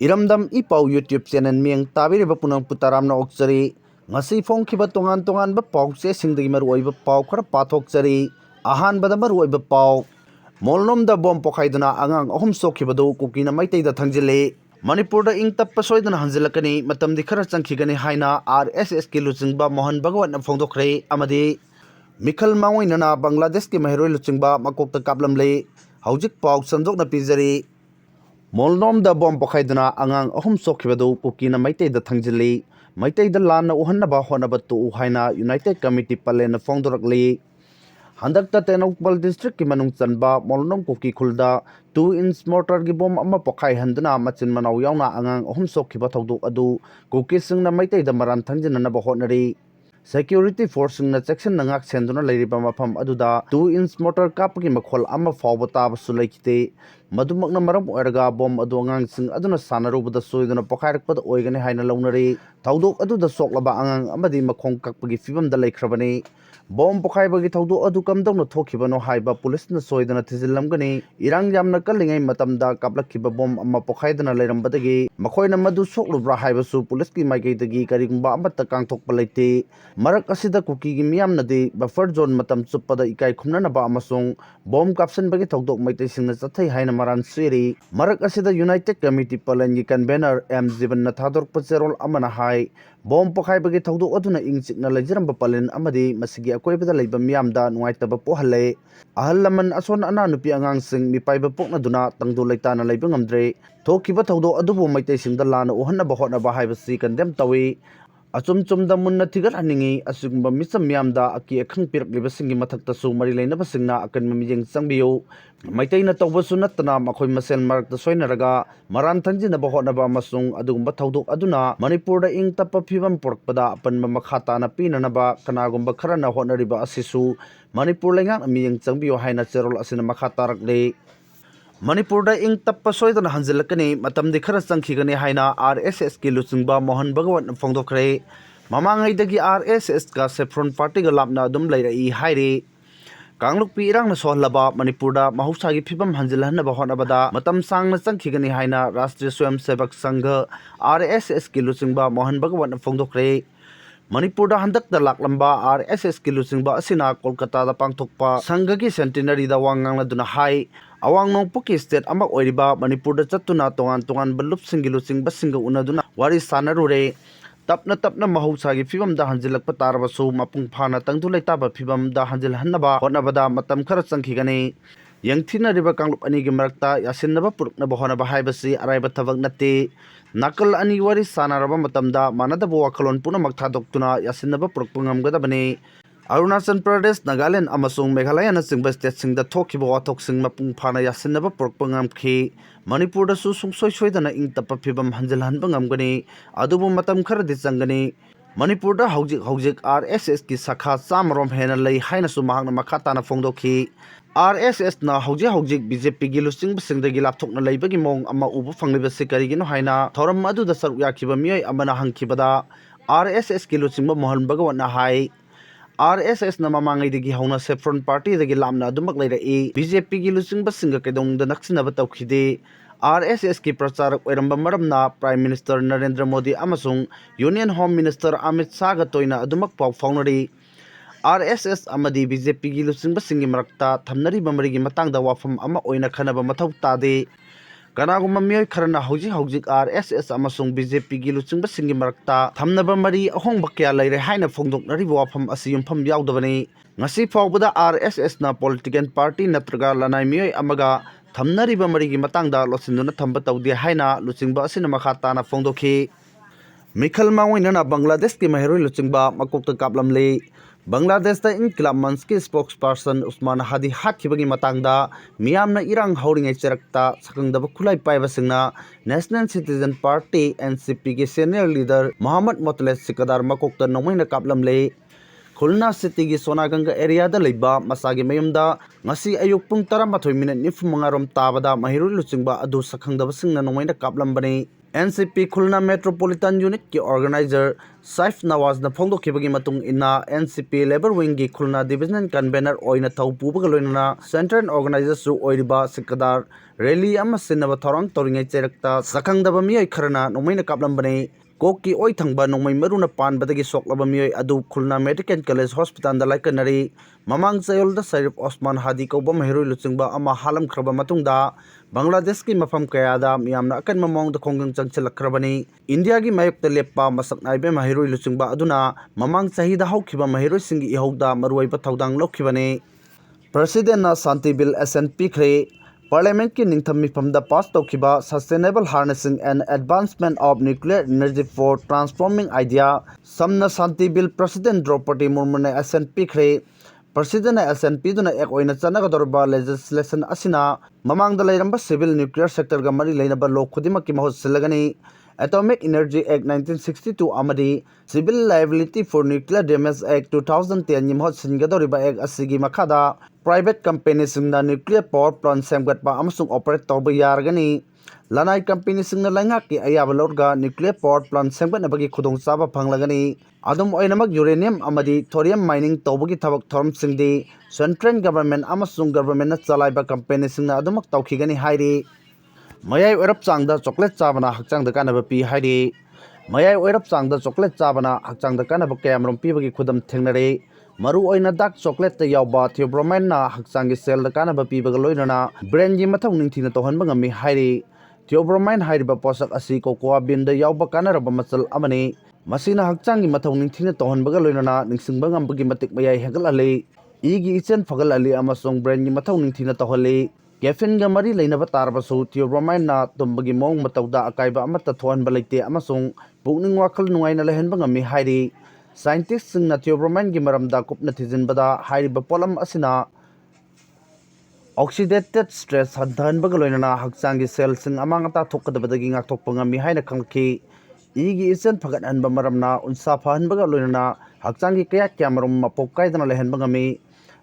Iramdam ipau YouTube channel mieng tabiriba punang putaramna okchari ngasi phongkhiba tongan tongan ba pause singdagi maruoiba pau khara pathokchari ahanbada maruoiba pau molnomda bom pokhaiduna angang ahum sokhibadu kukina Meiteida Thangjilli Manipurda Engtappa soidana Hanjillakani Matamdi Kharadi Changkhigani haina RSS ki luchingba MOHAN BHAGWAT na phongdokhre amadi Mikhal Maoinana Bangladesh ki mahiroi luchingba makokta kaplamle haujik pau sanjokna pizari Molnomda bom pokhaiduna angang ahum sokhibadu kukina Meiteida Thangjilli Meiteida lana uhannaba honaba tu haina United Committee palen phongdorakli handakta Tenokpal district ki manung chanba Molnom kuki khulda 2-inch mortar gi bom amma pokhai handuna machin manau yauna angang ahum sokhiba thoduk adu kuki singna Meiteida maran thangjinana ba honari Security force na section na ngak senduna leiriba mafam aduda 2-inch mortar kapagi makhol amma fawba taba sulaikite madumakna maram oiraga bom adu angang sing aduna sanarubada soiduna pokhairakpada oigani haina launari thoduk aduda soklaba angang amadi makhong kakpagi fibamda leikhrabani bom pokhaibagi thoduk adu kamdongna thokhibano haiba police na soidana thizillamgani irang yamna kallingai matamda kaplakhiba bom amma pokhaidana leirambadagi makhoina madu soklubra haibasu police ki maigeidagi karigumba amatta kangthokpa leite marak asida kuki gi miyamnadi buffer zone matam chuppada ikai khumnanaba amasung bom kapsanbagi thodok maitai singna chathai haina maran siri marak asida United Committee palen gi convener M Jiban na thadorpa cherol amana hai bom pokhaibagi thodok aduna ingchikna lejiramba palen amadi masigi akoibada leiba miyamda nuaitaba pohale ahal laman ason ana nupi angang sing mipaiba pokna duna tangdu leitana leiba ngamdre thokiba thodok adubu maitai singda lana uhannaba hotnaba haibasi condemn tawi achum chumda munna thigat haningi asugumba misam miyamda aki akhang pirakliba singi mathakta su mari leinaba singna akan mamijeng changbiyo maiteina tawbasu natna makhoi masel marakta soinaraga maran thangjinaba hotnaba amasung adugumba thodok aduna Manipurda Engtappa phibam porkpada apanma makhata na pinanaba kanagumba kharana hotnariba asisu Manipur lengak miyeng changbiyo haina cherol asina makhatarakle Manipurda Engtappa soidana Hanjillakani Matamdi Kharadi Changkhigani haina RSS ki luchingba MOHAN BHAGWAT na phongdokhre mamangaidagi RSS ka Saffron Party ga lapna dum leirai haire kanglukpi irang na sohlaba Manipurda mahusagi phibam hanjilhanna ba honabada matam sangna changkhigani haina Rashtriya Swayamsevak Sangha RSS ki luchingba MOHAN BHAGWAT na phongdokhre Manipurda handakta laklamba RSS ki luchingba asina Kolkata da pangthokpa Sangha ki centenary da wangang duna hai awang nongpuki state amak oiriba Manipurda chatuna tongan tongan balup singi luchingba singa unaduna wari sanarure tapna mahusagi fibam da hanjillakpa tarbasu mapung phana tangdu leitaba fibam da hanjilhannaba honabada Matam Kharadi Changkhigani yangthina riba kanglup ani gi marakta yasinnaba puruknaba honaba haibasi araiba thabak natte nakal ani wari sanaraba matamda manadaba wakhalon punamak thadoktuna yasinnaba purukpa ngamgadabani Arunachal Pradesh, Nagaland amasung Meghalaya na singba state singda thokhiba wathok sing mapung phana yasinnaba purukpa ngamkhi Manipurda su sungsoi soidana Engtappa phibam hanjilhanba ngamgani adubu Matam Kharadi changgani Manipurda haujik RSS ki sakha chamarom hena lei haina su mahakna makhatana phongdokhi RSS na haujik BJP gi luchingba singdagi lapthokna leibagi mong amma ubu fangliba sikarigino haina thoram aduda saruk yakhiba miyoi amana hangkhibada RSS ki luchingba MOHAN BHAGWAT na hai RSS na mamangaidagi hauna Saffron Party dagi lamna adumak leirai BJP gi luchingba singa kaidongda naksinaba tawkhide RSS ki pracharak oiramba maramna Prime Minister Narendra Modi amasung Union Home Minister Amit Shah ga toina adumak pau faunari RSS amadi BJP gi luchingba singi marakta thamnari bamarigi matangda wafam ama oina khanaba mathau tade kanagumma miyoi kharana haujik RSS amasung BJP gi luchingba singi marakta thamnaba mari ahongba kya leire haina phongdoknari wafam asi yumpham yaudabani ngasi fawbada RSS na political party natraga lanai miyoi amaga thamnariba marigi matangda losinduna thamba tawdi haina luchingba asina makhatana phongdokhi Mikhal Maoinana Bangladesh ki mahiroi luchingba makokta kaplamle Bangladesh da Inkilab Month ki spokesperson Usman Hadi hathibagi matangda miyamna irang hauringai cherakta sakangdaba khulai paiba singna National Citizen Party NCP ki senior leader Mohammad Motles Sikadar makokta Nongmei na kaplamle Khulna City gi Sonaganga area da leiba masagi mayumda ngasi ayuk pung 12 minute nifumanga rom tabada mahiroi luchingba adu sakhangdaba singna Nongmei na kaplambani NCP Khulna Metropolitan Unit ki organizer Saif Nawaz na phongdokhibagi matung inna NCP Labor Wing gi Khulna Division Convener oina thaupubaga loinana Central Organizer su oiriba Sikadar Rally ama sinaba thorang toringai cherakta sakhangdaba miyai kharana nomaina kaplambane Koki oi thangba nongmei maruna panbadagi soklaba miyai adu Khulna Medical College Hospital da laikanari mamang chayolda Sairif Osman Hadi kauba mahiroi luchingba ama halam khraba matungda Bangladesh ki mafam kayada miyamna akan mamong da khonggang changchalakrabani India gi mayok lepa masak naibe mahiroi luchingba aduna mamang chahida haukiba mahiroi singi ihauda maruaiba thaudang lokhibane President na Santi Bill SNP khre Parliament ki ningtham mifamda pass tawkiba Sustainable Harnessing and Advancement of Nuclear Energy for Transforming Idea Samna Santi Bill President Draupadi Murmu na SNP khre President na SNP duna ek oina chanagadorba legislation asina mamangda leiramba civil nuclear sector ga mari leinaba lok khudima ki mahut silagani Atomic Energy Act 1962 amadi Civil Liability for Nuclear Damage Act 2010 ni mahut singadoriba act asigi makhada private companies singna nuclear power plant semgatpa amasung operate tawba yargani lanai company singna laingak ki ayaba lorga nuclear power plant semgatnabagi khudongchaba phanglagani adum oinamak uranium amadi thorium mining tawbagi thabak thorum singdi central government amasung government na chalaiba company singna adumak tawkhigani hairi mayai oirap changda chocolate chabana hakchang da kanaba pi hairi mayai oirap changda chocolate chabana hakchang da kanaba kayamrom pibagi khudam thengnare maru oina dark chocolate ta yawba theobromine na hakchang gi cell da kanaba pibaga loinana brain gi mathau ningthina tohanba ngami hairi theobromine hairiba posak asi cocoa bean da yawba kanaraba machal amani masina hakchang gi mathau ningthina tohanbaga loinana ningsingba ngambagi matik mayai hegal ali igi ichen fagal ali amasong brain gi mathau ningthina tohali Caffeine ga mari leinaba tarbasu theobromine na tumbagi mong matawda akaiba amata thohanba leite amasung pukning wakhal nungaina lehenba ngami hairi scientists singna theobromine gi maramda kupna thijinbada hairiba polam asina oxidated stress hadhanbaga loinana hakchang gi cell sing amang ata thokadabadagi ngakthokpa ngami haina khangki igi isen phagathanba maramna unsa phahanbaga loinana hakchang gi kaya kyamarum mapok kaidana lehenba ngami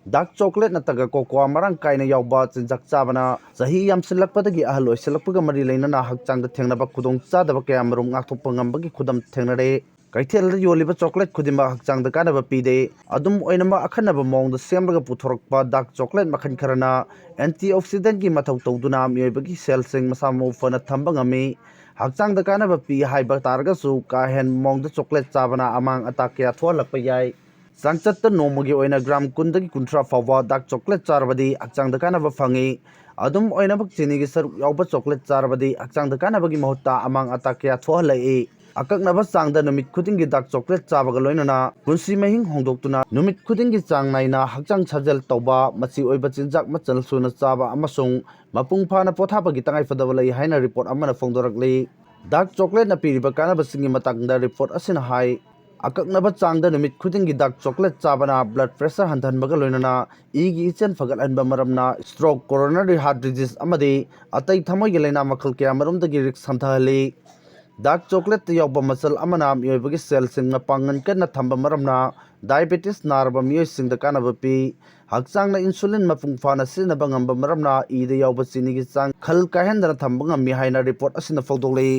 Dark chocolate na taga cocoa marang kaina yawba chinjak chabana sahi yam silakpadagi ahal oisilakpaga mari leinana hakchang da thengnaba khudong chadaba kayamarum ngakthokpa ngambagi khudam thengnare kaithel da yoliba chocolate khudima hakchang da kanaba pide adum oinama akhanaba mong da semraga puthorakpa dark chocolate makhan kharana antioxidant gi mathau tawduna miyobagi cell sing masamu fana thamba ngami hakchang da kanaba pi haiba targa su ka hen mong da chocolate chabana amang atakya thoalakpa yai Sangchatta Nongmei oina gram kundagi kuntra fawa dark chocolate charbadi hakchang da kanaba phangi adum oina bak chini gi saruk yawba chocolate charbadi hakchang da kanaba gi mahutta amang atakya thohalai akaknaba changda numit khuding gi dark chocolate chabaga loinana punsi mahing hongdoktuna numit khuding gi chang naina hakchang chajal tawba machi oiba chinjak machal suna chaba amasung mapung phana pothapa gi tangai fadaba lai haina report amana phongdorakli dark chocolate na piriba kanaba singi matangda report asina hai akaknaba changda numit khudingi dark chocolate chabana blood pressure hantanbaga loinana igi ichen fagathanba maramna stroke coronary heart disease amadi atai thamoi gi laina makhal kya marumdagi risk hanthali dark chocolate yawba masal amana miyobagi cell singna pangan kana thamba maramna diabetes narba miyoy singda kanaba pi hakchang na insulin mapung phana sinaba ngamba maramna ida yawba chini gi chang khal kahendana thamba ngami haina report asina fogdolei